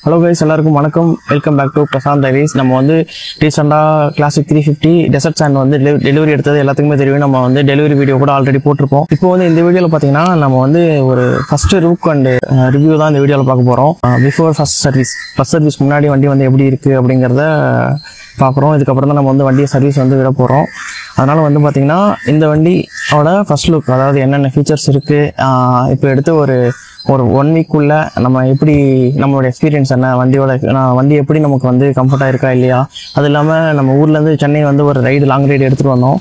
Hello guys, எல்லாருக்கும் வணக்கம். Welcome back to Prashanth diaries. நம்ம வந்து ரீசெண்டாக கிளாசிக் 350 டெசர்ட் சாண்ட் வந்து டெலிவரி எடுத்தது எல்லாத்துக்குமே தெரியும். நம்ம வந்து டெலிவரி வீடியோ கூட ஆல்ரெடி போட்டிருப்போம். இப்போ வந்து இந்த வீடியோவில் பார்த்தீங்கன்னா நம்ம வந்து ஒரு ஃபர்ஸ்ட் லுக் அண்ட் ரிவ்யூ தான் இந்த வீடியோவில் பார்க்க போகிறோம். பிஃபோர் ஃபர்ஸ்ட் சர்வீஸ் முன்னாடி வண்டி வந்து எப்படி இருக்குது அப்படிங்கிறத பார்க்குறோம். இதுக்கப்புறம் தான் நம்ம வந்து வண்டியை சர்வீஸ் வந்து விட போகிறோம். அதனால் வந்து பார்த்திங்கன்னா இந்த வண்டியோட ஃபர்ஸ்ட் லுக், அதாவது என்னென்ன ஃபீச்சர்ஸ் இருக்குது, இப்போ எடுத்து ஒரு 1 வீக்குள்ள நம்ம எப்படி நம்மளோட எக்ஸ்பீரியன்ஸ் என்ன, வண்டி எப்படி நமக்கு வந்து கம்ஃபர்ட்டாக இருக்கா இல்லையா, அது இல்லாமல் நம்ம ஊர்லேருந்து சென்னை வந்து ஒரு லாங் ரைடு எடுத்துகிட்டு வந்தோம்.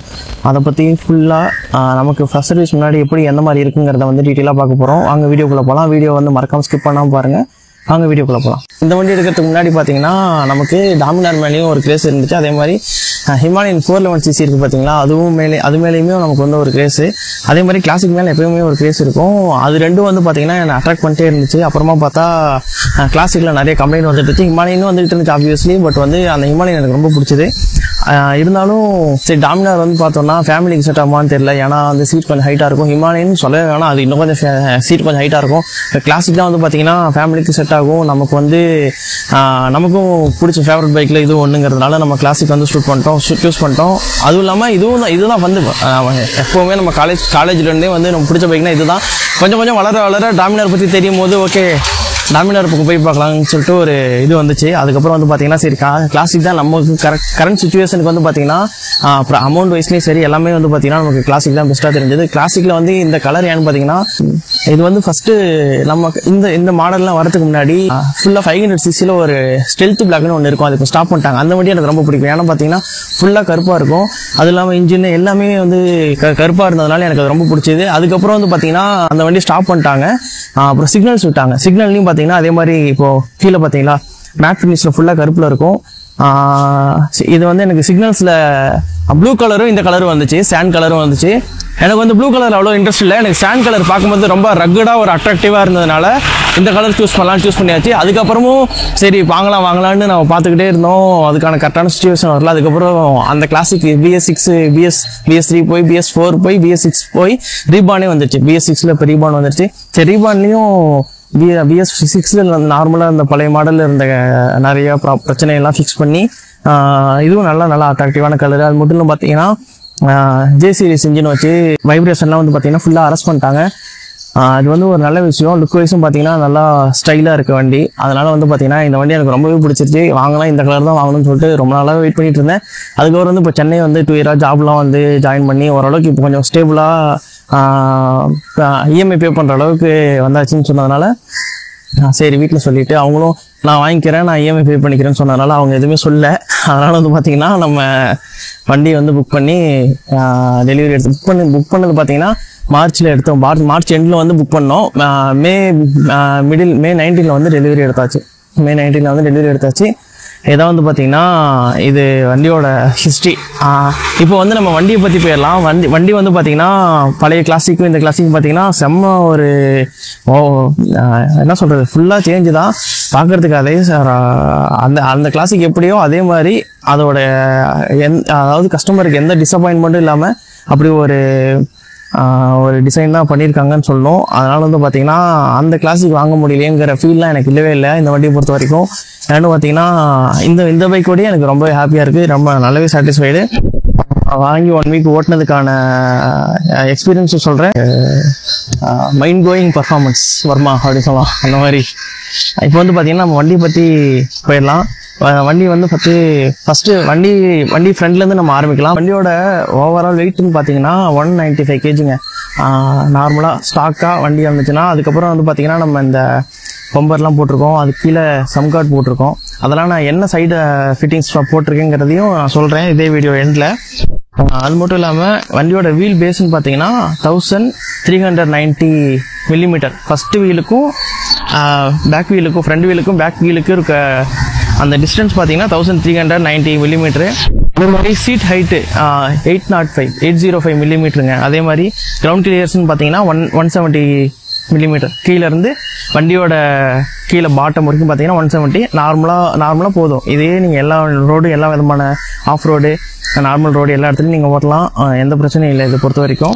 அதை பற்றி ஃபுல்லாக நமக்கு ஃபர்ஸ்ட் சர்வீஸ் முன்னாடி எப்படி எந்த மாதிரி இருக்குங்கிறத வந்து டீட்டெயிலாக பார்க்க போகிறோம். அங்கே வீடியோக்குள்ளே போகலாம். வீடியோ வந்து மறக்காமல் ஸ்கிப் பண்ணாமல் பாருங்கள். அங்கே வீடியோக்குள்ளே போகலாம். இந்த வண்டி எடுக்கிறதுக்கு முன்னாடி பார்த்தீங்கன்னா நமக்கு டாமினார் மேலேயும் ஒரு கிரேஸ் இருந்துச்சு. அதே மாதிரி ஹிமாலயன் 411cc இருக்குது பார்த்தீங்களா, அது மேலேயுமே நமக்கு வந்து ஒரு கிரேஸு. அதே மாதிரி கிளாசிக் மேலே எப்பயுமே ஒரு கிரேஸ் இருக்கும். அது ரெண்டும் வந்து பார்த்தீங்கன்னா என்னை அட்ராக்ட் பண்ணிட்டே இருந்துச்சு. அப்புறமா பார்த்தா கிளாசிக்கில் நிறைய கம்ப்ளைண்ட் வந்துட்டு இருந்துச்சு, ஹிமாலயனும் வந்துட்டு இருந்துச்சு ஆப்வியஸ்லி. பட் வந்து அந்த ஹிமாலயன் எனக்கு ரொம்ப பிடிச்சது. இருந்தாலும் சரி, டாமினார் வந்து பார்த்தோம்னா ஃபேமிலிக்கு செட் ஆகுமான்னு தெரியல. ஏன்னா வந்து சீட் கொஞ்சம் ஹைட்டாக இருக்கும். ஹிமாலயன் சொல்லவே வேணாம், அது இன்னும் கொஞ்சம் சீட் கொஞ்சம் ஹைட்டாக இருக்கும். கிளாசிக் தான் வந்து பார்த்தீங்கன்னா ஃபேமிலிக்கு செட் ஆகும். நமக்கு வந்து நமக்கும் பிடிச்ச ஃபேவரட் பைக்கில் இது ஒன்றுங்கிறதுனால நம்ம கிளாசிக் வந்து சூஸ் பண்ணிட்டோம். அதுவும் இல்லாமல் இதுதான் வந்து எப்போவுமே நம்ம காலேஜ்லேருந்தே வந்து நம்ம பிடிச்ச பைக்னா இதுதான். கொஞ்சம் வளர டாமினார் பற்றி தெரியும் போது ஓகே டாமினார் பக்கம் போய் பார்க்கலாம்னு சொல்லிட்டு ஒரு இது வந்துச்சு. அதுக்கப்புறம் வந்து பார்த்தீங்கன்னா சரி, கிளாசிக் தான் நமக்கு கரண்ட் சுச்சுவேஷனுக்கு வந்து பார்த்தீங்கன்னா அமௌண்ட் வைஸ்லேயும் சரி எல்லாமே வந்து பார்த்தீங்கன்னா நமக்கு கிளாசிக் தான் பெஸ்ட்டாக தெரிஞ்சது. கிளாசிக்கில் வந்து இந்த கலர் ஏன்னு பார்த்தீங்கன்னா, இது வந்து ஃபஸ்ட்டு நம்ம இந்த மாடல்லாம் வரதுக்கு முன்னாடி ஃபுல்லாக 500cc ஒரு ஸ்டெல்த் பிளாக்னு ஒன்று இருக்கும். அது இப்போ ஸ்டாப் பண்ணிட்டாங்க. அந்த வண்டி எனக்கு ரொம்ப பிடிக்கும். ஏன்னா பார்த்தீங்கன்னா ஃபுல்லாக கருப்பாக இருக்கும். அது இல்லாமல் இன்ஜின் எல்லாமே வந்து கருப்பாக இருந்ததுனால எனக்கு அது ரொம்ப பிடிச்சது. அதுக்கப்புறம் வந்து பார்த்தீங்கன்னா அந்த வண்டி ஸ்டாப் பண்ணிட்டாங்க. அப்புறம் சிக்னல்ஸ் விட்டாங்க. சிக்னல்லையும் பார்த்தீங்கன்னா அதே மாதிரி இப்போ கீழே பார்த்தீங்களா மேட் ஃபினிஷில் ஃபுல்லாக கருப்பில் இருக்கும். இது வந்து எனக்கு சிக்னல்ஸில் ப்ளூ கலரும் இந்த கலரும் வந்துச்சு, சாண்ட் கலரும் வந்துச்சு. எனக்கு வந்து ப்ளூ கலர் அவ்வளோ இன்ட்ரெஸ்ட் இல்லை. எனக்கு சாண்ட் கலர் பார்க்கும்போது ரொம்ப ரக்கடாக ஒரு அட்ராக்டிவாக இருந்ததுனால இந்த கலர் சூஸ் பண்ணியாச்சு. அதுக்கப்புறமும் சரி வாங்கலான்னு நம்ம பார்த்துக்கிட்டே இருந்தோம். அதுக்கான கரெக்டான சுச்சுவேஷன் வரல. அதுக்கப்புறம் அந்த கிளாசிக் BS6 BS3 போய் BS4 போய் BS6 போய் ரீபானே வந்துருச்சு. BS6ல் இப்போ ரீபான் வந்துருச்சு. சரி, ரீபான்லேயும் BS6ல் நார்மலாக இந்த பழைய மாடலில் இருந்த நிறைய பிரச்சனையெல்லாம் ஃபிக்ஸ் பண்ணி இதுவும் நல்லா அட்ராக்டிவான கலர். அது மட்டும் இல்லை பார்த்தீங்கன்னா J சீரிஸ் இன்ஜின் வச்சு வைப்ரேஷன்லாம் வந்து பார்த்தீங்கன்னா ஃபுல்லாக அரெஸ்ட் பண்ணிட்டாங்க. அது வந்து ஒரு நல்ல விஷயம். லுக் வைஸும் பார்த்தீங்கன்னா நல்லா ஸ்டைலாக இருக்க வண்டி. அதனால் வந்து பார்த்தீங்கன்னா இந்த வண்டி எனக்கு ரொம்பவே பிடிச்சிருச்சு. வாங்கலாம், இந்த கலர் தான் வாங்கணும்னு சொல்லிட்டு ரொம்ப நாளாக வெயிட் பண்ணிட்டு இருந்தேன். அதுக்கப்புறம் வந்து இப்போ சென்னை வந்து 2 இயராக ஜாப்லாம் வந்து ஜாயின் பண்ணி ஓரளவுக்கு இப்போ கொஞ்சம் ஸ்டேபிளாக EMI பே பண்ணுற அளவுக்கு வந்தாச்சுன்னு சொன்னதுனால சரி, வீட்டில் சொல்லிவிட்டு அவங்களும் நான் வாங்கிக்கிறேன், நான் EMI பே பண்ணிக்கிறேன்னு சொன்னதுனால அவங்க எதுவுமே சொல்லலை. அதனால் வந்து பார்த்திங்கன்னா நம்ம வண்டி வந்து புக் பண்ணி டெலிவரி எடுத்து புக் பண்ணது பார்த்திங்கன்னா மார்ச்சில் எடுத்தோம். மார்ச் எண்டில் வந்து புக் பண்ணோம். மே 19 வந்து டெலிவரி எடுத்தாச்சு. மே 19 வந்து டெலிவரி எடுத்தாச்சு. இதான் வந்து பார்த்திங்கன்னா இது வண்டியோட ஹிஸ்ட்ரி. இப்போ வந்து நம்ம வண்டியை பற்றி போயிடலாம். வண்டி வந்து பார்த்திங்கன்னா பழைய கிளாசிக்கும் இந்த கிளாசிக்கும் பார்த்திங்கன்னா செம்ம ஒரு என்ன சொல்கிறது, ஃபுல்லாக சேஞ்சு தான் பார்க்குறதுக்கு. அதே அந்த கிளாசிக் எப்படியோ அதே மாதிரி அதோட அதாவது கஸ்டமருக்கு எந்த டிசப்பாயின்மெண்ட்டும் இல்லாமல் அப்படி ஒரு டிசைன் தான் பண்ணியிருக்காங்கன்னு சொல்லணும். அதனால் வந்து பார்த்திங்கன்னா அந்த கிளாசிக் வாங்க முடியலையேங்கிற ஃபீல்லாம் எனக்கு இல்லவே இல்லை இந்த வண்டியை பொறுத்த வரைக்கும். ஏன்னு பார்த்தீங்கன்னா இந்த பைக்கோடய எனக்கு ரொம்ப ஹாப்பியாக இருக்குது, ரொம்ப நல்லாவே சாட்டிஸ்ஃபைடு. வாங்கி 1 வீக் ஓட்டினதுக்கான எக்ஸ்பீரியன்ஸும் சொல்கிறேன். மைண்ட் கோயிங் பர்ஃபார்மன்ஸ் வர்மா அப்படின்னு சொல்லலாம். அந்த மாதிரி இப்போ வந்து பார்த்திங்கன்னா நம்ம வண்டியை பற்றி போயிடலாம். வண்டி வந்து ஃபஸ்ட்டு வண்டி ஃப்ரண்ட்லேருந்து நம்ம ஆரம்பிக்கலாம். வண்டியோட ஓவரால் வெயிட்னு பார்த்தீங்கன்னா 195 kgங்க. நார்மலாக ஸ்டாக்காக வண்டி வந்துச்சுன்னா அதுக்கப்புறம் வந்து பார்த்திங்கன்னா நம்ம இந்த பம்பர்லாம் போட்டிருக்கோம், அது கீழே சம் கார்டு போட்டிருக்கோம். அதெல்லாம் நான் என்ன சைடு ஃபிட்டிங்ஸ் போட்டிருக்கேங்கிறதையும் நான் சொல்கிறேன் இதே வீடியோ எண்டில். அது மட்டும் இல்லாமல் வண்டியோட வீல் பேஸ்ன்னு பார்த்தீங்கன்னா 1390 mm. ஃபஸ்ட்டு வீலுக்கும் பேக் வீலுக்கும் ஃப்ரண்ட் வீலுக்கும் பேக் வீலுக்கும் இருக்க அந்த டிஸ்டன்ஸ் பார்த்தீங்கன்னா 1390 mm. அதே மாதிரி சீட் ஹைட்டு 805 mm. அதே மாதிரி கிரவுண்ட் கிளியர்ஸ்ன்னு பார்த்தீங்கன்னா 170 மில்லிமீட்டர் கீழேருந்து வண்டியோட கீழே பாட்டம் வரைக்கும் பார்த்தீங்கன்னா 170 நார்மலாக போதும். இதே நீங்கள் எல்லா ரோடு எல்லா விதமான ஆஃப் ரோடு நார்மல் ரோடு எல்லா இடத்துலையும் நீங்கள் ஓட்டலாம், எந்த பிரச்சனையும் இல்லை. இதை பொறுத்த வரைக்கும்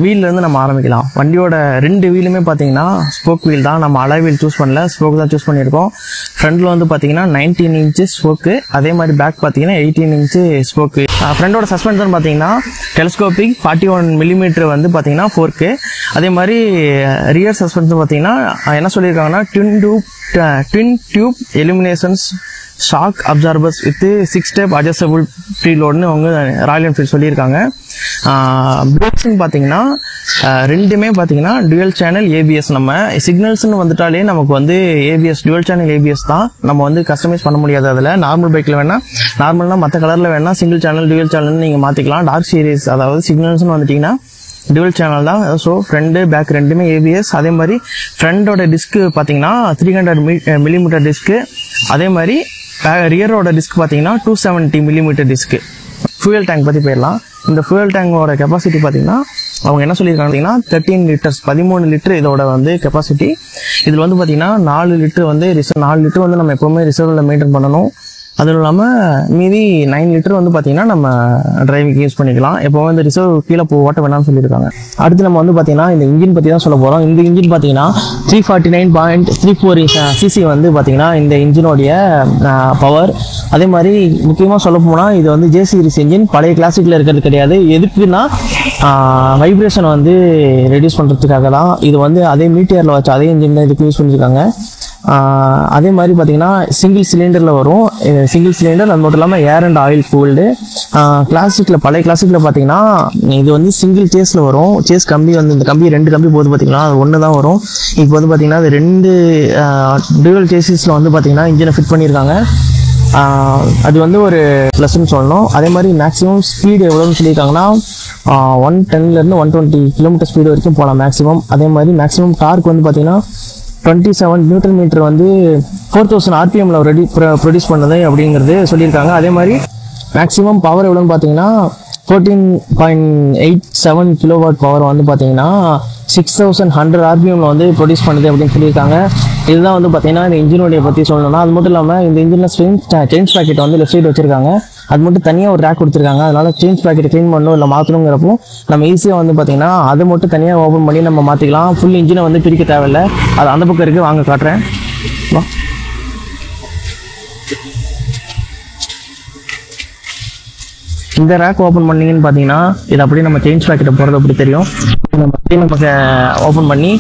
வீல்லேருந்து நம்ம ஆரம்பிக்கலாம். வண்டியோட 2 வீலுமே பார்த்தீங்கன்னா ஸ்போக் வீல் தான். நம்ம அலாய் வீல் சூஸ் பண்ணல, ஸ்போக் தான் சூஸ் பண்ணியிருக்கோம். ஃப்ரண்டில் வந்து பார்த்தீங்கன்னா 19 இன்ச்சு ஸ்போக்கு, அதே மாதிரி பேக் பார்த்தீங்கன்னா 18 இன்ச்சு ஸ்போக்கு. ஃப்ரண்டோட சஸ்பென்ஷன் பார்த்தீங்கன்னா டெலிஸ்கோபிக் 41 மில்லிமீட்டர் வந்து பார்த்தீங்கன்னா ஃபோர்க்கு. அதே மாதிரி ரியர் சஸ்பென்ஷன் பார்த்தீங்கன்னா என்ன சொல்லியிருக்காங்கன்னா ட்வின் டியூப் எலிமினேஷன்ஸ் shock absorbers with 6 step adjustable ப்ரீலோட்னு அவங்க ராயல் என்ஃபீல்ட் சொல்லியிருக்காங்க. பிரேக்ஸ்ன்னு பார்த்தீங்கன்னா ரெண்டுமே பார்த்தீங்கன்னா டுவல் சேனல் ஏபிஎஸ். நம்ம சிக்னல்ஸ்னு வந்துட்டாலே நமக்கு வந்து ஏபிஎஸ் டுவல் சேனல் ஏபிஎஸ் தான். நம்ம வந்து கஸ்டமைஸ் பண்ண முடியாது. அதில் நார்மல் பைக்கில் வேணால் நார்மல்னா மற்ற கலரில் வேணால் சிங்கிள் சேனல் டுவல் சேனல்னு நீங்கள் மாற்றிக்கலாம். டார்க் சீரீஸ் அதாவது சிக்னல்ஸ்னு வந்துட்டிங்கன்னா டுவல் சேனல் தான். ஸோ ஃப்ரண்ட் பேக் ரெண்டுமே ஏபிஎஸ். அதே மாதிரி ஃப்ரண்டோட டிஸ்க்கு பார்த்தீங்கன்னா 300 மில்லிமீட்டர் டிஸ்க்கு. அதே மாதிரி ரியரோட டிஸ்க் பார்த்தீங்கன்னா 270 மில்லிமீட்டர் டிஸ்க்கு. ஃபியூயல் டேங்க் பற்றி போயிடலாம். இந்த ஃபியூயல் டேங்கோட கெப்பாசிட்டி பார்த்தீங்கன்னா அவங்க என்ன சொல்லியிருக்காங்க பார்த்தீங்கன்னா 13 லிட்டர்ஸ் 13 லிட்டர் இதோட வந்து கெப்பாசிட்டி. இதில் வந்து பார்த்தீங்கன்னா 4 லிட்டர் வந்து 4 லிட்டர் வந்து நம்ம எப்போவுமே ரிசர்வில் மெயின்டைன் பண்ணணும். அதுவும் இல்லாமல் மீதி 9 லிட்டர் வந்து பார்த்தீங்கன்னா நம்ம டிரைவிங்க்கு யூஸ் பண்ணிக்கலாம். எப்போவும் இந்த ரிசர்வ் கீழே ஓட்ட வேணாம்னு சொல்லியிருக்காங்க. அடுத்து நம்ம வந்து பார்த்தீங்கன்னா இந்த இன்ஜின் பற்றி தான் சொல்ல போகிறோம். இந்த இன்ஜின் பார்த்தீங்கன்னா 349.34 சிசி வந்து பார்த்தீங்கன்னா இந்த இன்ஜினோடைய பவர். அதே மாதிரி முக்கியமாக சொல்ல போனால் இது வந்து ஜே சீரிஸ் இன்ஜின், பழைய கிளாசிக்கில் இருக்கிறது கிடையாது. எதுக்குன்னா வைப்ரேஷன் வந்து ரெடியூஸ் பண்ணுறதுக்காக தான். இது வந்து அதே மீட்டியரில் வச்சு அதே இன்ஜின் தான் இதுக்கு யூஸ் பண்ணியிருக்காங்க. அதே மாதிரி பார்த்தீங்கன்னா சிங்கிள் சிலிண்டரில் வரும். சிங்கிள் சிலிண்டர் அது மட்டும் இல்லாமல் ஏர் அண்ட் ஆயில் கூல்டு. கிளாசிக்கில் பழைய கிளாசிக்கில் பார்த்தீங்கன்னா இது வந்து சிங்கிள் சேஸில் வரும். சேஸ் கம்பி வந்து இந்த கம்பி 2 கம்பி போது பார்த்தீங்கன்னா அது 1 தான் வரும். இப்போ வந்து பார்த்தீங்கன்னா அது 2 டியூவல் சேஸில் வந்து பார்த்தீங்கன்னா இன்ஜினை ஃபிட் பண்ணியிருக்காங்க. அது வந்து ஒரு ப்ளஸ்ன்னு சொல்லணும். அதே மாதிரி மேக்ஸிமம் ஸ்பீடு எவ்வளோன்னு சொல்லியிருக்காங்கன்னா 110லேருந்து 120 கிலோமீட்டர் ஸ்பீடு வரைக்கும் போகலாம் மேக்ஸிமம். அதே மாதிரி மேக்ஸிமம் டார்க் வந்து பார்த்தீங்கன்னா 27 நியூட்டன் மீட்டர் வந்து 4000 ஆர்பிஎம்ல ப்ரொடியூஸ் பண்ணது அப்படிங்கிறது சொல்லியிருக்காங்க. அதே மாதிரி மேக்ஸிமம் பவர் எவ்வளோன்னு பார்த்தீங்கன்னா 14.87 கிலோவாட் பவர் வந்து பார்த்தீங்கன்னா 6100 ஆர்பிஎம்ல வந்து ப்ரொடியூஸ் பண்ணுது அப்படின்னு சொல்லியிருக்காங்க. இதுதான் வந்து பார்த்தீங்கன்னா இந்த இன்ஜினுடைய பற்றி சொல்லணும்னா. அது மட்டும் இல்லாமல் இந்த இன்ஜினில் சேஞ்ச் பேக்கெட் வந்து லெஃப்ட் சைடு வச்சிருக்காங்க. அது மட்டும் தனியாக ஒரு ரேக் கொடுத்துருக்காங்க. அதனால சேஞ்ச் பேக்கெட் க்ளீன் பண்ணணும் இல்லை மாற்றணுங்கிறப்போ நம்ம ஈஸியாக வந்து பார்த்தீங்கன்னா அதை மட்டும் தனியாக ஓப்பன் பண்ணி நம்ம மாற்றிக்கலாம். ஃபுல் இன்ஜினை வந்து பிரிக்க தேவையில்லை. அது அந்த பக்கம் இருக்குது, வாங்க காட்டுறேன். இந்த ரேக் ஓப்பன் பண்ணிங்கன்னு பார்த்தீங்கன்னா இது அப்படியே நம்ம சேஞ்ச் பேக்கெட்டை போகிறது அப்படி தெரியும். நம்ம ஓப்பன் பண்ணி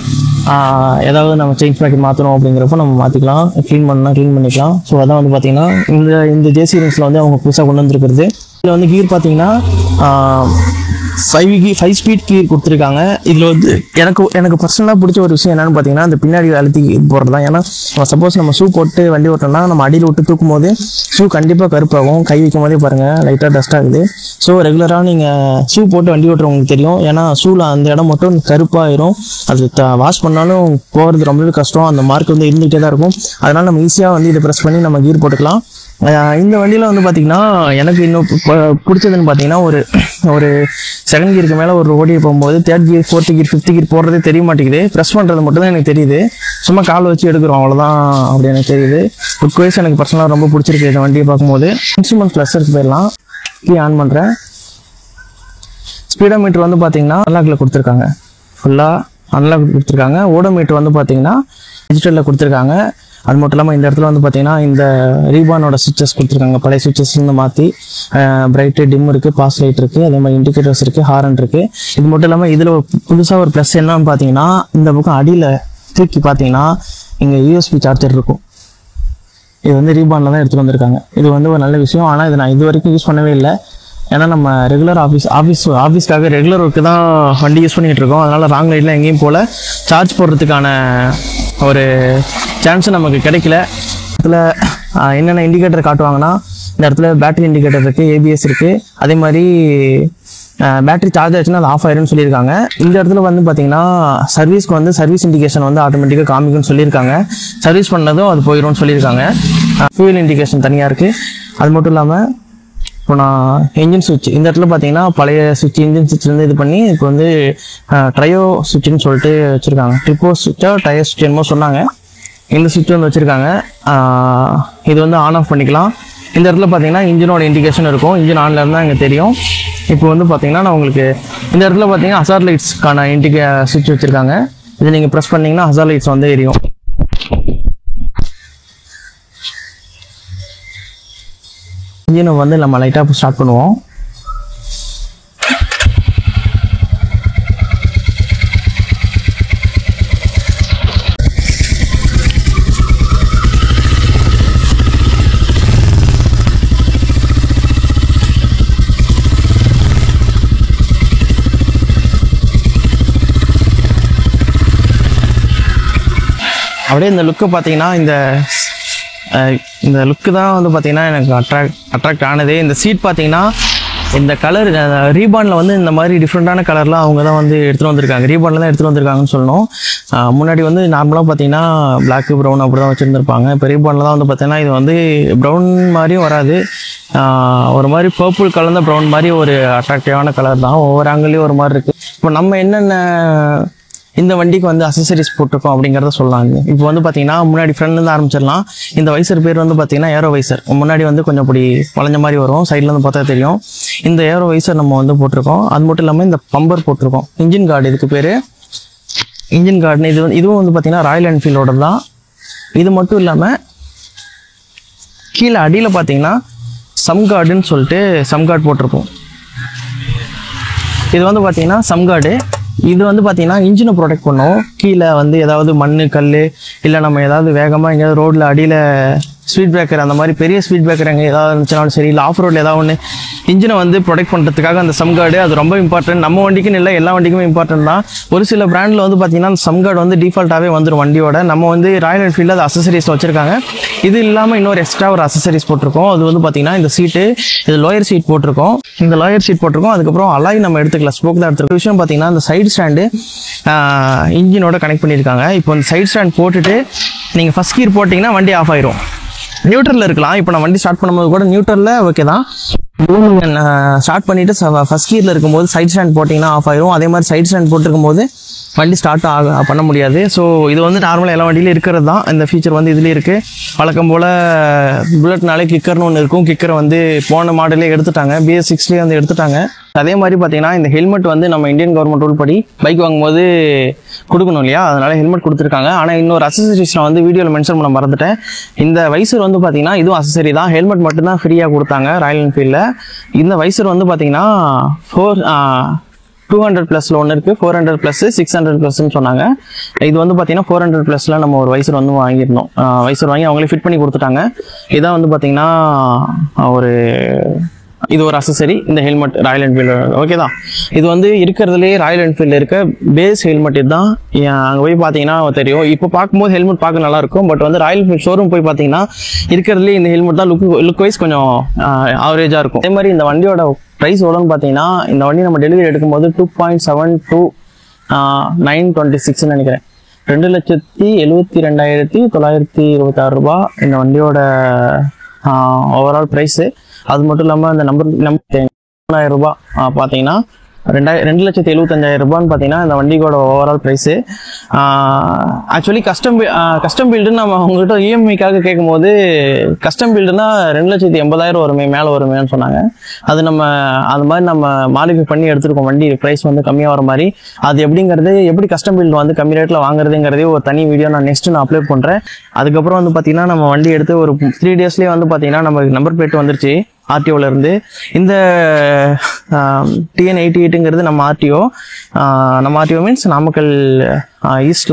ஏதாவது நம்ம சேஞ்ச் பேக்கெட் மாற்றணும் அப்படிங்கிறப்போ நம்ம மாற்றிக்கலாம். க்ளீன் பண்ணிக்கலாம். ஸோ அதான் வந்து பார்த்தீங்கன்னா இந்த ஜே சீரிஸில் வந்து அவங்க புதுசாக கொண்டு வந்துருக்கிறது. இதில் வந்து கீர் பார்த்தீங்கன்னா 5 ஸ்பீட் கீர் கொடுத்துருக்காங்க. இதில் வந்து எனக்கு பர்சனலாக பிடிச்ச ஒரு விஷயம் என்னென்னு பார்த்தீங்கன்னா அந்த பின்னாடி அழுத்தி போடுறது தான். ஏன்னா சப்போஸ் நம்ம ஷூ போட்டு வண்டி ஓட்டோம்னா நம்ம அடியில் விட்டு தூக்கும் போது ஷூ கண்டிப்பாக கருப்பாகும். கை வைக்கும் போதே பாருங்கள் லைட்டாக டஸ்ட் ஆகுது. ஸோ ரெகுலராக நீங்கள் ஷூ போட்டு வண்டி ஓட்டுறவங்களுக்கு தெரியும். ஏன்னா ஷூவில் அந்த இடம் மட்டும் கருப்பாயிரும். அது வாஷ் பண்ணாலும் போகிறது ரொம்பவே கஷ்டம். அந்த மார்க் வந்து இருந்துகிட்டே தான் இருக்கும். அதனால் நம்ம ஈஸியாக வந்து இதை ப்ரெஸ் பண்ணி நம்ம கீர் போட்டுக்கலாம். இந்த வண்டியில் வந்து பார்த்தீங்கன்னா எனக்கு இன்னும் பிடிச்சதுன்னு பார்த்தீங்கன்னா ஒரு செகண்ட் கியருக்கு மேலே ஒரு ஓடி போகும்போது 3rd gear 4th gear 5th gear போடுறதே தெரிய மாட்டேங்குது. ப்ரெஸ் பண்ணுறது மட்டும் தான் எனக்கு தெரியுது. சும்மா கால் வச்சு எடுக்கிறோம் அவ்வளோதான் அப்படி எனக்கு தெரியுது. லுக் வைஸ் எனக்கு பர்சனலாக ரொம்ப பிடிச்சிருக்கு இந்த வண்டியை பார்க்கும்போது. இன்ஸ்ட்ருமெண்ட் கிளஸ்டருக்கு போயிடலாம். கீ ஆன் பண்ணுறேன். ஸ்பீடோமீட்டர் வந்து பார்த்தீங்கன்னா அன்லாக்கில் கொடுத்துருக்காங்க. ஃபுல்லாக அன்லாக் கொடுத்துருக்காங்க. ஓடோமீட்டர் வந்து பார்த்தீங்கன்னா டிஜிட்டலில் கொடுத்துருக்காங்க. அது மட்டும் இல்லாமல் இந்த இடத்துல வந்து பார்த்தீங்கன்னா இந்த ரீபானோட சுவிச்சஸ் கொடுத்துருக்காங்க. பழைய சுவிச்சஸ்லேருந்து மாற்றி பிரைட்டு டிம் இருக்குது, பாஸ் லைட் இருக்குது, அதே மாதிரி இண்டிகேட்டர்ஸ் இருக்குது, ஹாரன் இருக்குது. இது மட்டும் இல்லாமல் இதில் புதுசாக ஒரு ப்ளஸ் என்னன்னு பார்த்தீங்கன்னா இந்த பக்கம் அடியில் தூக்கி பார்த்தீங்கன்னா இங்கே யூஎஸ்பி சார்ஜர் இருக்கும். இது வந்து ரீபானில் தான் எடுத்துகிட்டு வந்திருக்காங்க. இது வந்து ஒரு நல்ல விஷயம். ஆனால் இது நான் இது வரைக்கும் யூஸ் பண்ணவே இல்லை. ஏன்னா நம்ம ரெகுலர் ஆஃபீஸ்க்காக ரெகுலர் ஒர்க்கு தான் வண்டி யூஸ் பண்ணிகிட்டு இருக்கோம். அதனால் ராங் லைட்லாம் எங்கேயும் போல் சார்ஜ் போடுறதுக்கான ஒரு சான்ஸு நமக்கு கிடைக்கல. இதில் என்னென்ன இண்டிகேட்டர் காட்டுவாங்கன்னா இந்த இடத்துல பேட்டரி இண்டிகேட்டர் இருக்குது, ஏபிஎஸ் இருக்குது. அதே மாதிரி பேட்டரி சார்ஜ் ஆச்சுன்னா அது ஆஃப் ஆயிரும்னு சொல்லியிருக்காங்க. இந்த இடத்துல வந்து பார்த்தீங்கன்னா சர்வீஸ்க்கு வந்து சர்வீஸ் இண்டிகேஷன் வந்து ஆட்டோமேட்டிக்காக காமிக்கும்னு சொல்லியிருக்காங்க. சர்வீஸ் பண்ணதும் அது போயிடும்னு சொல்லியிருக்காங்க. ஃபியூல் இண்டிகேஷன் தனியாக இருக்குது. அது மட்டும் இல்லாமல் இப்போ நான் இன்ஜின் சுவிட்ச் இந்த இடத்துல பார்த்தீங்கன்னா பழைய சுவிட்ச் இன்ஜின் சுவிட்ச்லேருந்து இது பண்ணி இப்போ வந்து ட்ரையோ சுவிட்ச்னு சொல்லிட்டு வச்சுருக்காங்க. ட்ரிப்போ சுவிட்சா டயோ சுவிட்ச் என்னமோ சொன்னாங்க. இந்த சுவிட்ச் வந்து வச்சுருக்காங்க. இது வந்து ஆன் ஆஃப் பண்ணிக்கலாம். இந்த இடத்துல பார்த்தீங்கன்னா இன்ஜினோட இண்டிகேஷன் இருக்கும். இன்ஜின் ஆனில் இருந்தால் இங்கே தெரியும். இப்போ வந்து பார்த்தீங்கன்னா நான் உங்களுக்கு இந்த இடத்துல பார்த்தீங்கன்னா ஹசார்ட் லைட்ஸ்க்கான சுவிட்ச் வச்சுருக்காங்க. இதை நீங்கள் ப்ரெஸ் பண்ணிங்கன்னா ஹசார்ட் லைட்ஸ் வந்து எரியும். இன்ஜினை வந்து நம்ம லைட்டாக ஸ்டார்ட் பண்ணுவோம். அப்படியே இந்த லுக்கை பார்த்தீங்கன்னா இந்த லுக்கு தான் வந்து பார்த்தீங்கன்னா எனக்கு அட்ராக்ட் ஆனதே. இந்த சீட் பார்த்தீங்கன்னா இந்த கலர் ரீபானில் வந்து இந்த மாதிரி டிஃப்ரெண்ட்டான கலர்லாம் அவங்க தான் வந்து எடுத்துகிட்டு வந்திருக்காங்க. ரீபானில் தான் எடுத்துகிட்டு வந்திருக்காங்கன்னு சொல்லணும். முன்னாடி வந்து நார்மலாக பார்த்தீங்கன்னா பிளாக் ப்ரௌன் அப்படி தான் வச்சுருந்துருப்பாங்க. இப்போ ரீபானில் தான் வந்து பார்த்தீங்கன்னா இது வந்து ப்ரௌன் மாதிரியும் வராது, ஒரு மாதிரி பர்பிள் கலந்த ப்ரௌன் மாதிரி ஒரு அட்ராக்டிவான கலர் தான். ஒவ்வொரு ஆங்கிலையும் ஒரு மாதிரி இருக்குது. இப்போ நம்ம என்னென்ன இந்த வண்டிக்கு வந்து அசசரிஸ் போட்டிருக்கோம் அப்படிங்கிறத சொல்லலாங்க. இப்போ வந்து பார்த்தீங்கன்னா முன்னாடி ஃப்ரண்ட்லேருந்து ஆரம்பிச்சிடலாம். இந்த வைசர் பேர் வந்து பார்த்தீங்கன்னா ஏரோ வைசர். முன்னாடி வந்து கொஞ்சம் அப்படி வளைஞ்ச மாதிரி வரும், சைட்லேருந்து பார்த்தா தெரியும். இந்த ஏரோ வைசர் நம்ம வந்து போட்டிருக்கோம். அது மட்டும் இல்லாமல் இந்த பம்பர் போட்டிருக்கோம். இன்ஜின் கார்டு இதுக்கு பேர் இன்ஜின் கார்டுன்னு. இதுவும் வந்து பார்த்தீங்கன்னா ராயல் என்ஃபீல்டோட தான். இது மட்டும் இல்லாமல் கீழே அடியில் பார்த்தீங்கன்னா சம் கார்டுன்னு சொல்லிட்டு சம் கார்டு போட்டிருக்கோம். இது வந்து பார்த்தீங்கன்னா சம் கார்டு. இது வந்து பார்த்தீங்கன்னா இன்ஜினை ப்ரொடெக்ட் பண்ணும். கீழே வந்து ஏதாவது மண் கல் இல்லை நம்ம ஏதாவது வேகமாக எங்கேயாவது ரோட்டில் அடியில் ஸ்பீட் பிரேக்கர் அந்த மாதிரி பெரிய ஸ்பீட் பிரேக்கர் எங்கே ஏதாவது இருந்துச்சுனாலும் சரி, இல்லை ஆஃப் ரோட்டில் ஏதாவது ஒன்று இன்ஜினை வந்து ப்ரொடெக்ட் பண்ணுறதுக்காக அந்த சம் கார்டு அது ரொம்ப இம்பார்ட்டன்ட். நம்ம வண்டிக்குன்னு இல்லை, எல்லா வண்டிக்குமே இம்பார்ட்டன்ட் தான். ஒரு சில பிராண்டில் வந்து பார்த்தீங்கன்னா அந்த சம் கார்டு வந்து டிஃபால்ட்டாகவே வந்துடும் வண்டியோட. நம்ம வந்து ராயல் என்ஃபீல்டில் அது அசசரிஸ் வச்சுருக்காங்க. இது இல்லாமல் இன்னொரு எக்ஸ்ட்ரா ஒரு அசசரிஸ் போட்டிருக்கோம். அது வந்து பார்த்தீங்கன்னா இந்த சீட்டு, இது லோயர் சீட் போட்டிருக்கோம். இந்த லோயர் சீட் போட்டிருக்கோம். அதுக்கப்புறம் அலாய் நம்ம எடுத்துக்கலாம், ஸ்போக் தான் எடுத்துருக்கோம். விஷயம் பார்த்தீங்கன்னா இந்த சைடு ஸ்டாண்டு இன்ஜினோட கனெக்ட் பண்ணியிருக்காங்க. இப்போ இந்த சைடு ஸ்டாண்ட் போட்டுட்டு நீங்கள் ஃபஸ்ட் கீர் போட்டிங்கன்னா வண்டி ஆஃப் ஆயிரும். நியூட்ரலில் இருக்கலாம். இப்போ நான் வண்டி ஸ்டார்ட் பண்ணும்போது கூட நியூட்ரலில் ஓகே தான். ஸ்டார்ட் பண்ணிவிட்டு ஃபஸ்ட் கீரில் இருக்கும்போது சைட் ஸ்டாண்ட் போட்டிங்கன்னா ஆஃப் ஆயிரும். அதே மாதிரி சைட் ஸ்டாண்ட் போட்டிருக்கும் போது வண்டி ஸ்டார்ட் பண்ண முடியாது. ஸோ இது வந்து நார்மலாக எல்லா வண்டியிலும் இருக்கிறது தான். இந்த ஃபீச்சர் வந்து இதுலேயே இருக்குது. வழக்கம் போல் புல்லட்னாலே கிக்கர்னு ஒன்று இருக்கும். கிக்கரை வந்து போன மாடலே எடுத்துட்டாங்க, BS6லேயே வந்து எடுத்துட்டாங்க. அதே மாதிரி பார்த்தீங்கன்னா இந்த ஹெல்மெட் வந்து நம்ம இந்தியன் கவர்மெண்ட் ரூல் படி பைக் வாங்கும்போது கொடுக்கணும் இல்லையா, அதனால ஹெல்மெட் கொடுத்துருக்காங்க. ஆனால் இன்னொரு அசசரிஸ் நான் வந்து வீடியோவில் மென்ஷன் பண்ண மறந்துட்டேன். இந்த வைசர் வந்து பார்த்தீங்கன்னா இதுவும் அசசரி தான். ஹெல்மெட் மட்டும்தான் ஃப்ரீயாக கொடுத்தாங்க ராயல் என்ஃபீல்டில். இந்த வைசர் வந்து பார்த்தீங்கன்னா 200+ ஒன்று இருக்குது, 400+, 600+ன்னு சொன்னாங்க. இது வந்து பார்த்தீங்கன்னா 400+ல நம்ம ஒரு வைசர் வந்து வாங்கியிருந்தோம். வைசர் வாங்கி அவங்களே ஃபிட் பண்ணி கொடுத்துட்டாங்க. இதான் வந்து பார்த்தீங்கன்னா இது ஒரு அசசரி. இந்த ஹெல்மெட் ராயல் என்ஃபீல்டு ஓகே தான். இது வந்து இருக்கிறதுலே ராயல் என்ஃபீல்டில் இருக்க பேஸ் ஹெல்மெட் இதுதான். அங்கே போய் பார்த்தீங்கன்னா தெரியும். இப்போ பார்க்கும்போது ஹெல்மெட் பார்க்க நல்லா இருக்கும். பட் வந்து ராயல் என்ஃபீல்டு ஷோரூம் போய் பார்த்தீங்கன்னா இருக்கிறதுலே இந்த ஹெல்மெட் தான் லுக் வைஸ் கொஞ்சம் ஆவரேஜாக இருக்கும். அதே மாதிரி இந்த வண்டியோட ப்ரைஸ் எவ்வளோன்னு பார்த்தீங்கன்னா, இந்த வண்டி நம்ம டெலிவரி எடுக்கும்போது 2.72,926 நினைக்கிறேன். 2,72,926 ரூபா இந்த வண்டியோட ஓவரால் ப்ரைஸு. அது மட்டும் இல்லாமல் அந்த நம்பர் 7,000 ரூபா பார்த்தீங்கன்னா 2,75,000 ரூபான்னு பார்த்தீங்கன்னா இந்த வண்டியோட ஓவரால் ப்ரைஸு. ஆக்சுவலி கஸ்டம் பில்டுன்னு நம்ம அவங்ககிட்ட இஎம்ஐக்காக கேட்கும்போது கஸ்டம் பில்டுனா 2,80,000 வருமே, மேலே வருமேன்னு சொன்னாங்க. அது அந்த மாதிரி நம்ம மாடிஃபை பண்ணி எடுத்துருக்கோம். வண்டி ப்ரைஸ் வந்து கம்மியாக வர மாதிரி. அது எப்படி கஸ்டம் பில்டு வந்து கம்மி ரேட்டில் வாங்குறதுங்கிறதே ஒரு தனி வீடியோ நான் நெக்ஸ்ட்டு அப்லோட் பண்ணுறேன். அதுக்கப்புறம் வந்து பார்த்தீங்கன்னா நம்ம வண்டி எடுத்து ஒரு 3 டேஸ்லேயே வந்து பார்த்தீங்கன்னா நம்ம நம்பர் பிளேட் வந்துருச்சு ஆர்டிஓலேருந்து. இந்த TN88ங்கிறது நம்ம ஆர்டிஓ மீன்ஸ் நாமக்கல் ஈஸ்ட்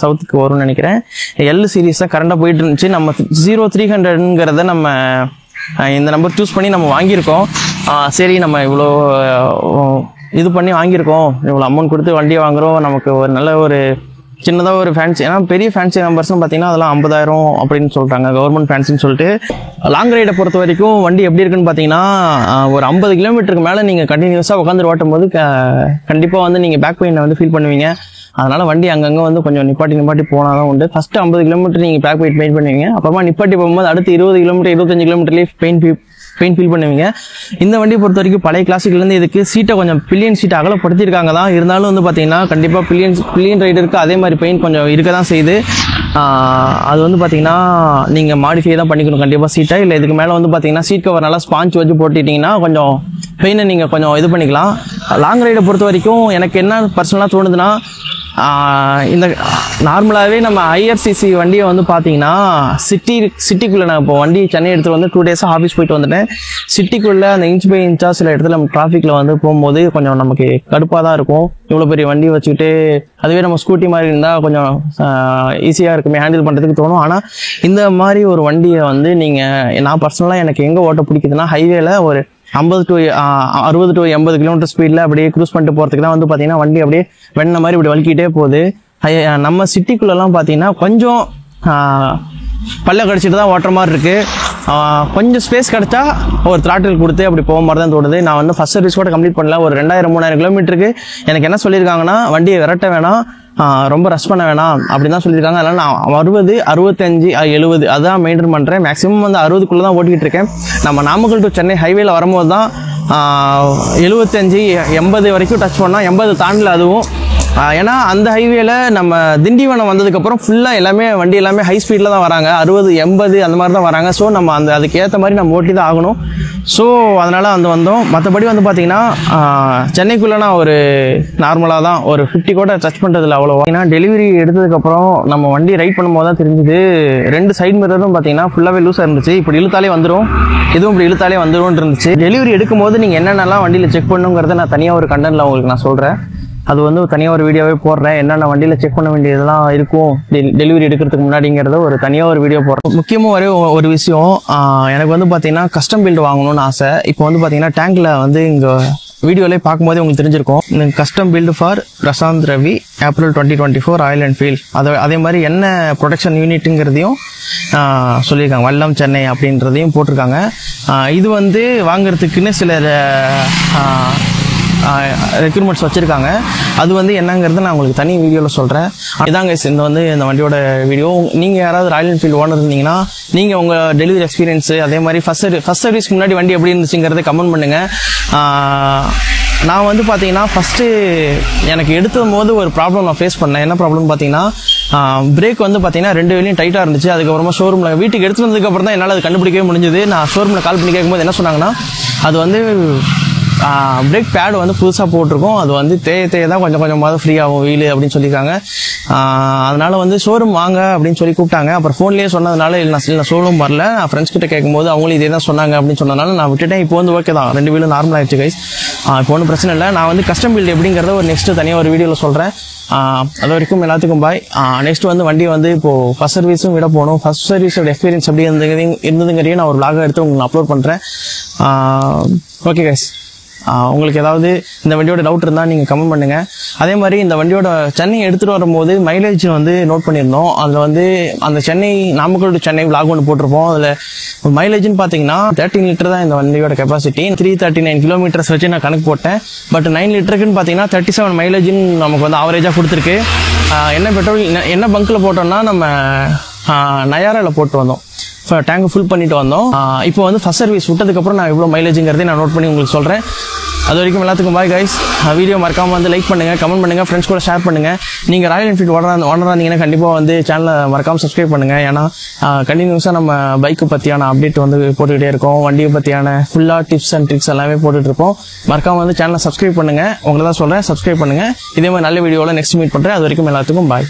சவுத்துக்கு வரும்னு நினைக்கிறேன். L சீரீஸ் தான் கரண்டாக போயிட்டு இருந்துச்சு. நம்ம 0300ங்கிறத நம்ம இந்த நம்பர் சூஸ் பண்ணி நம்ம வாங்கியிருக்கோம். சரி நம்ம இவ்வளோ இது பண்ணி வாங்கியிருக்கோம், இவ்வளோ அமௌண்ட் கொடுத்து வண்டியை வாங்குகிறோம், நமக்கு ஒரு நல்ல ஒரு சின்னதாக ஒரு ஃபேன்சி, ஏன்னா பெரிய ஃபேன்சி நம்பர்ஸ்னு பார்த்தீங்கன்னா அதெல்லாம் 50,000 அப்படின்னு சொல்கிறாங்க கவர்மெண்ட் ஃபேன்சின்னு சொல்லிட்டு. லாங் ரைடை பொறுத்த வரைக்கும் வண்டி எப்படி இருக்குன்னு பார்த்தீங்கன்னா, ஒரு 50 கிலோமீட்டருக்கு மேலே நீங்கள் கண்டினியூஸாக உட்காந்து ஓட்டும் போது கண்டிப்பாக வந்து நீங்கள் பேக் பெயினை வந்து ஃபீல் பண்ணுவீங்க. அதனால் வண்டி அங்கங்கே வந்து கொஞ்சம் நிப்பாட்டி போனால் தான் உண்டு. ஃபஸ்ட்டு 50 கிலோமீட்டர் நீங்கள் பேக் பெயின் பண்ணுவீங்க. அப்புறமா நிப்பாட்டி போகும்போது அடுத்து 20 கிலோமீட்டர் 25 கிலோமீட்டர்லேயே பெயின் ஃபீல் பண்ணுவீங்க. இந்த வண்டியை பொறுத்த வரைக்கும் பழைய கிளாசிக்லேருந்து இதுக்கு சீட்டை கொஞ்சம் பில்லியன் சீட் அகலப்படுத்தியிருக்காங்க தான். இருந்தாலும் வந்து பார்த்தீங்கன்னா கண்டிப்பாக பில்லியன் ரைடருக்கு அதே மாதிரி பெயின் கொஞ்சம் இருக்க தான் செய்யுது. அது வந்து பார்த்தீங்கன்னா நீங்கள் மாடிஃபை தான் பண்ணிக்கணும் கண்டிப்பாக சீட்டை. இல்லை இதுக்கு மேலே வந்து பார்த்தீங்கன்னா சீட் கவர் நல்லா ஸ்பாஞ்ச் வச்சு போட்டுட்டிங்கன்னா கொஞ்சம் பெயினை நீங்கள் கொஞ்சம் இது பண்ணிக்கலாம். லாங் ரைடை பொறுத்த வரைக்கும் எனக்கு என்ன பர்சனலாக தோணுதுன்னா, இந்த நார்மலாகவே நம்ம ஐஆர்சிசி வண்டியை வந்து பார்த்தீங்கன்னா சிட்டிக்குள்ளே நான் இப்போ வண்டி சென்னை எடுத்துகிட்டு வந்து 2 டேஸாக ஆஃபீஸ் போயிட்டு வந்துட்டேன். சிட்டிக்குள்ளே அந்த இன்ச் பை இன்ச்சாக சில இடத்துல நம்ம டிராஃபிக்கில் வந்து போகும்போது கொஞ்சம் நமக்கு கடுப்பாக தான் இருக்கும். இவ்வளோ பெரிய வண்டி வச்சுக்கிட்டு அதுவே நம்ம ஸ்கூட்டி மாதிரி இருந்தால் கொஞ்சம் ஈஸியாக இருக்குமே ஹேண்டில் பண்ணுறதுக்கு தோணும். ஆனால் இந்த மாதிரி ஒரு வண்டியை வந்து நான் பர்சனலாக எனக்கு எங்கே ஓட்ட பிடிக்குதுன்னா, ஹைவேல ஒரு 50 to 60 to 80 கிலோமீட்டர் ஸ்பீடில் அப்படியே க்ரூஸ் பண்ணிட்டு போகிறதுக்கு தான் வந்து பார்த்தீங்கன்னா வண்டி அப்படியே வெண்ண மாதிரி இப்படி வலிக்கிட்டே போகுது. நம்ம சிட்டிக்குள்ளெல்லாம் பார்த்தீங்கன்னா கொஞ்சம் பல்ல கடிச்சிட்டு தான் ஓட்டுற மாதிரி இருக்குது. கொஞ்சம் ஸ்பேஸ் கிடச்சா ஒரு த்ராட்டில் கொடுத்து அப்படி போக மாதிரி தான் தோணுது. நான் வந்து ஃபஸ்ட் சர்வீஸ் கூட கம்ப்ளீட் பண்ணல. ஒரு 2000-3000 கிலோமீட்டருக்கு எனக்கு என்ன சொல்லியிருக்காங்கன்னா, வண்டியை விரட்ட வேணாம், ரொம்ப ரஷ் பண்ண வேணாம் அப்படின்னு தான் சொல்லியிருக்காங்க. அதனால் நான் 60, 65, 70 அதான் மெயின்டைன் பண்ணுறேன். மேக்ஸிமம் வந்து 60க்குள்ளே தான் ஓட்டிக்கிட்டு இருக்கேன். நம்ம நாமக்கல் டு சென்னை ஹைவேல வரும்போது தான் 75, 80 வரைக்கும் டச் பண்ணோம். 80 தாண்டல அதுவும். ஏன்னா அந்த ஹைவேல நம்ம திண்டிவனம் வந்ததுக்கப்புறம் ஃபுல்லாக வண்டி எல்லாமே ஹை ஸ்பீடில் தான் வராங்க. 60, 80 அந்த மாதிரி தான் வராங்க. ஸோ நம்ம அதுக்கு ஏற்ற மாதிரி நம்ம ஓட்டி தான் ஆகணும். ஸோ அதனால் வந்தோம். மற்றபடி வந்து பார்த்தீங்கன்னா சென்னைக்குள்ளே நான் ஒரு நார்மலாக தான் ஒரு 50 கூட டச் பண்ணுறதில்ல அவ்வளோ. ஏன்னா டெலிவரி எடுத்ததுக்கப்புறம் நம்ம வண்டி ரைட் பண்ணும்போது தான் தெரிஞ்சுது, 2 சைடு மிரரும் பார்த்தீங்கன்னா ஃபுல்லாகவே லூஸாக இருந்துச்சு. இப்படி இழுத்தாலே வந்துடும், இதுவும் இப்படி இழுத்தாலே வந்துடும் இருந்துச்சு. டெலிவரி எடுக்கும்போது நீங்கள் என்னென்னலாம் வண்டியில் செக் பண்ணுங்கிறத நான் தனியாக ஒரு கண்டென்ட்டில் உங்களுக்கு நான் சொல்கிறேன். அது வந்து தனியாக ஒரு வீடியோவே போடுறேன். என்னென்ன வண்டியில் செக் பண்ண வேண்டியதெல்லாம் இருக்கும் டெலிவரி எடுக்கிறதுக்கு முன்னாடிங்கிறத ஒரு தனியாக ஒரு வீடியோ போடுறேன். முக்கியமாக ஒரு விஷயம், எனக்கு வந்து பார்த்தீங்கன்னா கஸ்டம் பில்டு வாங்கணும்னு ஆசை. இப்போ வந்து பார்த்தீங்கன்னா டேங்கில் வந்து இங்கே வீடியோலேயே பார்க்கும்போதே உங்களுக்கு தெரிஞ்சிருக்கும், இந்த custom build for Prashanth Ravi April 2024 Royal Enfield. அதே மாதிரி என்ன ப்ரொடக்ஷன் யூனிட்டுங்கிறதையும் சொல்லியிருக்காங்க. வல்லம் சென்னை அப்படின்றதையும் போட்டிருக்காங்க. இது வந்து வாங்கிறதுக்குன்னு சில ரெக்யூர்மெண்ட்ஸ் வச்சுருக்காங்க. அது வந்து என்னங்கிறது நான் உங்களுக்கு தனி வீடியோவில் சொல்கிறேன். இதாங்க இந்த வண்டியோட வீடியோ. நீங்கள் யாராவது ராயல் என்ஃபீல்டு ஓனர் இருந்தீங்கன்னா நீங்கள் உங்கள் டெலிவரி எக்ஸ்பீரியன்ஸு அதே மாதிரி ஃபஸ்ட் சர்வீஸ்க்கு முன்னாடி வண்டி எப்படி இருந்துச்சுங்கிறத கமெண்ட் பண்ணுங்கள். நான் வந்து பார்த்தீங்கன்னா ஃபஸ்ட்டு எனக்கு எடுத்தும் போது ஒரு ப்ராப்ளம் நான் ஃபேஸ் பண்ணேன். என்ன ப்ராப்ளம்னு பார்த்தீங்கன்னா, பிரேக் வந்து பார்த்தீங்கன்னா 2 வேலையும் டைட்டாக இருந்துச்சு. அதுக்கப்புறமா ஷோரூமில் வீட்டுக்கு எடுத்து வந்ததுக்கப்புறம் தான் என்னால் அது கண்டுபிடிக்கவே முடிஞ்சது. நான் ஷோரூமில் கால் பண்ணி கேட்கும்போது என்ன சொன்னாங்கன்னா, அது வந்து பிரேக் பேடு வந்து புதுசாக போட்டிருக்கோம், அது வந்து தேய தான் கொஞ்சம் கொஞ்சமாக ஃப்ரீ ஆகும் வீலு அப்படின்னு சொல்லியிருக்காங்க. அதனால் வந்து ஷோரூம் வாங்க அப்படின்னு சொல்லி கூப்பிட்டாங்க. அப்புறம் ஃபோன்லேயே சொன்னதுனால நான் ஷோரூம் வரல. நான் ஃப்ரெண்ட்ஸ் கிட்ட கேட்கும்போது அவங்களும் இதே தான் சொன்னாங்க அப்படின்னு சொன்னதுனால நான் விட்டுட்டேன். இப்போ வந்து ஓகே தான், 2 வீலும் நார்மல் ஆயிடுச்சு கைஸ். இப்போ ஒன்றும் பிரச்சனை இல்லை. நான் வந்து கஸ்டம் பில்டு எப்படிங்கிறத ஒரு நெக்ஸ்ட்டு தனியாக ஒரு வீடியோவில் சொல்கிறேன். அது வரைக்கும் எல்லாத்துக்கும் பாய். நெக்ஸ்ட் வந்து வண்டி வந்து இப்போது ஃபஸ்ட் சர்வீஸும் விட போகணும். ஃபஸ்ட் சர்வீஸோட எக்ஸ்பீரியன்ஸ் எப்படி இருந்ததுங்கிறதையும் நான் ஒரு vlog எடுத்து உங்களுக்கு அப்லோட் பண்ணுறேன். ஓகே கைஸ், உங்களுக்கு ஏதாவது இந்த வண்டியோட டவுட் இருந்தால் நீங்கள் கமெண்ட் பண்ணுங்கள். அதே மாதிரி இந்த வண்டியோட சென்னை எடுத்துகிட்டு வரும்போது மைலேஜ் வந்து நோட் பண்ணியிருந்தோம். அதில் வந்து அந்த நாமக்கல் டு சென்னை vlog ஒன்று போட்டிருப்போம். அதில் மைலேஜ்னு பார்த்தீங்கன்னா 13 லிட்டர் தான் இந்த வண்டியோட கெப்பாசிட்டி. 339 கிலோமீட்டர்ஸ் வச்சு நான் கணக்கு போட்டேன். பட் 9 லிட்டருக்குன்னு பார்த்தீங்கன்னா 37 மைலேஜ்னு நமக்கு வந்து ஆவரேஜாக கொடுத்துருக்கு. என்ன பங்க்கில் போட்டோம்னா நம்ம நயாராவில் போட்டு வந்தோம். டேங்க் ஃபுல் பண்ணிட்டு வந்தோம். இப்போ வந்து ஃபர்ஸ்ட் சர்வீஸ் விட்டதுக்கப்புறம் நான் எவ்வளோ மைலேஜுங்கிறதே நான் நோட் பண்ணி உங்களுக்கு சொல்கிறேன். அது வரைக்கும் எல்லாத்துக்கும் பாய் கைஸ். வீடியோ மறக்காமல் வந்து லைக் பண்ணுங்கள், கமெண்ட் பண்ணுங்கள், ஃப்ரெண்ட்ஸ் கூட ஷேர் பண்ணுங்கள். நீங்கள் ராயல் என்ஃபீல்டு ஓனராக இருந்தீங்கன்னா கண்டிப்பாக வந்து சேனலை மறக்காமல் சப்ஸ்கிரைப் பண்ணுங்கள். ஏன்னா கண்டினியூஸாக நம்ம பைக்கு பற்றியான அப்டேட் வந்து போட்டுக்கிட்டே இருக்கோம். வண்டியை பற்றியான ஃபுல்லாக டிப்ஸ் அண்ட் ட்ரிக்ஸ் எல்லாமே போட்டுட்ருப்போம். மறக்காமல் வந்து சேனலை சப்ஸ்கிரைப் பண்ணுங்கள். உங்களை தான் சொல்கிறேன், சப்ஸ்கிரைப் பண்ணுங்கள். இதே மாதிரி நல்ல வீடியோவில் நெக்ஸ்ட் மீட் பண்ணுறேன். அது வரைக்கும் எல்லாத்துக்கும் பாய்.